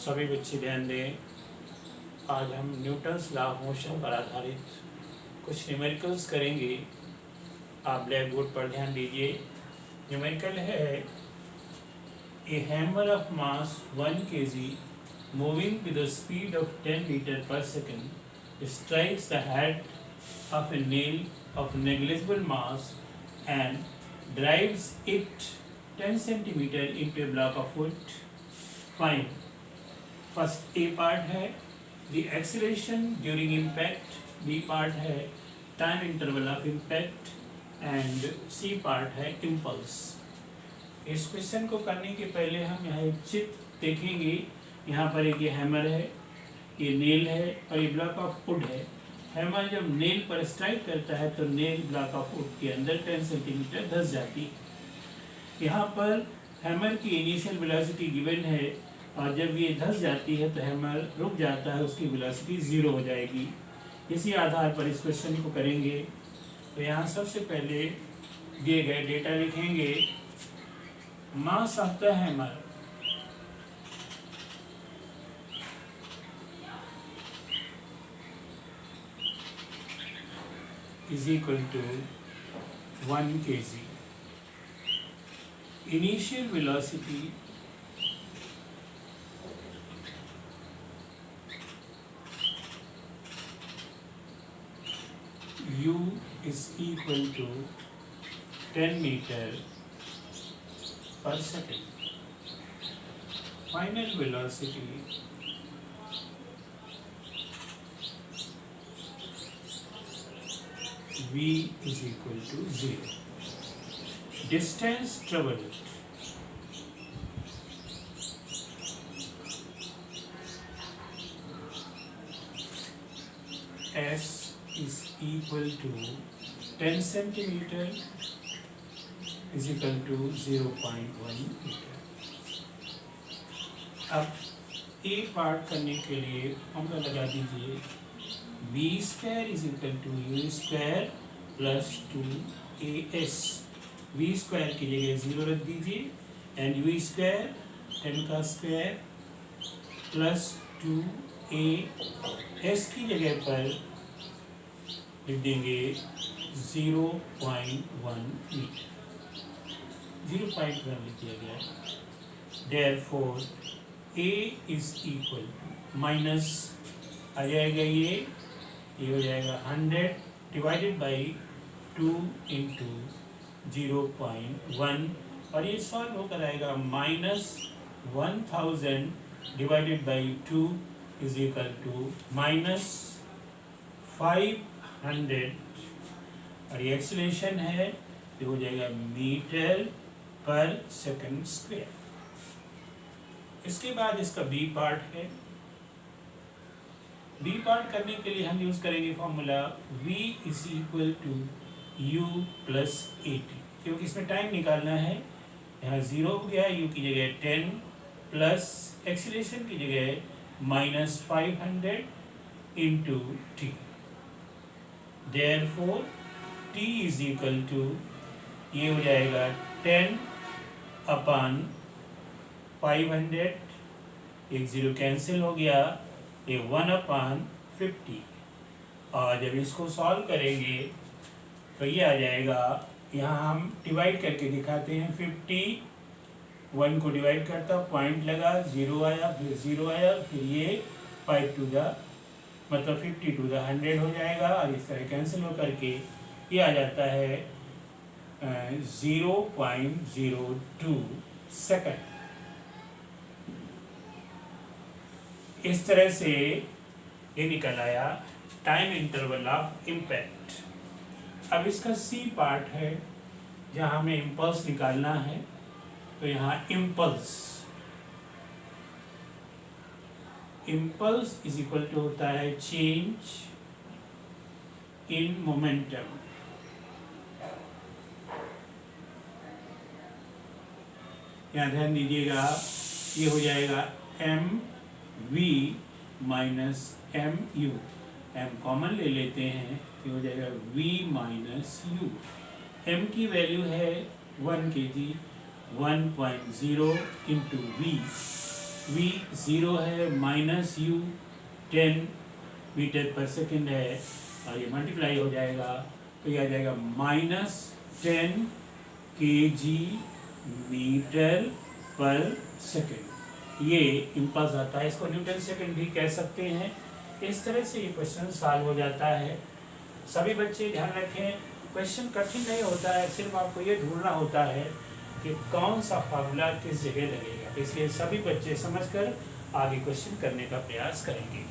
सभी बच्चे ध्यान दें। आज हम न्यूटन्स लॉ ऑफ मोशन पर आधारित कुछ न्यूमेरिकल्स करेंगे। आप ब्लैक बोर्ड पर ध्यान दीजिए। न्यूमेरिकल है ए hammer of mass 1 kg moving with a speed of 10 meter per second strikes the head of a nail of negligible mass and drives it 10 centimeter into a block of wood. Find first A part है the acceleration during impact, B part है time interval of impact and C part है impulse. इस question को करने के पहले हम यहाँ एक चित्र देखेंगे। यहाँ पर एक ये हैमर है, ये नेल है और ये ब्लॉक ऑफ वुड है। हैमर जब नेल पर स्ट्राइक करता है तो नेल ब्लॉक ऑफ वुड के अंदर 10 सेंटीमीटर धंस जाती है। यहाँ पर हैमर की इनिशियल वेलोसिटी गिवन है और जब ये धंस जाती है तो हैमर रुक जाता है, उसकी वेलोसिटी 0 हो जाएगी। इसी आधार पर इस क्वेश्चन को करेंगे। तो यहाँ सबसे पहले दिए गए डेटा लिखेंगे। Mass of the hammer is equal to 1 kg. Initial velocity u is equal to 10 meter per second. Final velocity v is equal to 0. Distance traveled s is equal to 10 centimeter is equal to 0.1 meter. अब ए part करने के लिए formula लगा दीजिए। B square is equal to U square plus 2as। V square की जगह 0 रख दीजिए एंड यू स्क्वायर 10 का स्क्वायर प्लस 2as की जगह पर लिख देंगे 0.1 मीटर। 0.1 लिख दिया गया। Therefore a is equal to minus आ जाएगा ये हो जाएगा 100 डिवाइडेड बाई 2 इंटू 0.1 और ये सॉल्व होकर आएगा -1000 divided by 2 is equal to -500 और ये एक्सीलरेशन है ये हो जाएगा मीटर पर सेकंड स्क्वायर। इसके बाद इसका बी पार्ट है। बी पार्ट करने के लिए हम यूज करेंगे formula v is equal to u plus 80, क्योंकि इसमें टाइम निकालना है। यहाँ 0 हो गया, u की जगह 10 प्लस एक्सीलरेशन की जगह -500 into t। Therefore t is equal to ये हो जाएगा 10 अपॉन 500, एक 0 कैंसिल हो गया, ये 1/50 और जब इसको सॉल्व करेंगे तो ये आ जाएगा। यहाँ हम डिवाइड करके दिखाते हैं। 51 को डिवाइड करता, पॉइंट लगा, 0 आया, फिर 0 आया, फिर ये 5 टू द मतलब 50 टू द 100 हो जाएगा और इस तरह कैंसिल हो करके ये आ जाता है 0.02 सेकंड। इस तरह से ये निकल आया टाइम इंटरवल ऑफ इम्पैक्ट। अब इसका सी पार्ट है जहाँ हमें इम्पल्स निकालना है। तो यहाँ इम्पल्स इज इक्वल टू होता है चेंज इन मोमेंटम। यहाँ ध्यान दीजिएगा, ये हो जाएगा mv minus mu। m common ले लेते हैं तो हो जाएगा v माइनस u। m की वैल्यू है 1 kg, 1.0 इंटू v v 0 है, माइनस u 10 मीटर पर सेकेंड है, और ये मल्टीप्लाई हो जाएगा तो ये आ जाएगा -10 kg मीटर पर सेकेंड। ये इम्पल्स आता है, इसको न्यूटन सेकेंड भी कह सकते हैं। इस तरह से ये क्वेश्चन सॉल्व हो जाता है। सभी बच्चे ध्यान रखें, क्वेश्चन कठिन नहीं होता है, सिर्फ आपको ये ढूंढना होता है कि कौन सा फार्मूला किस जगह लगेगा। इसलिए सभी बच्चे समझकर आगे क्वेश्चन करने का प्रयास करेंगे।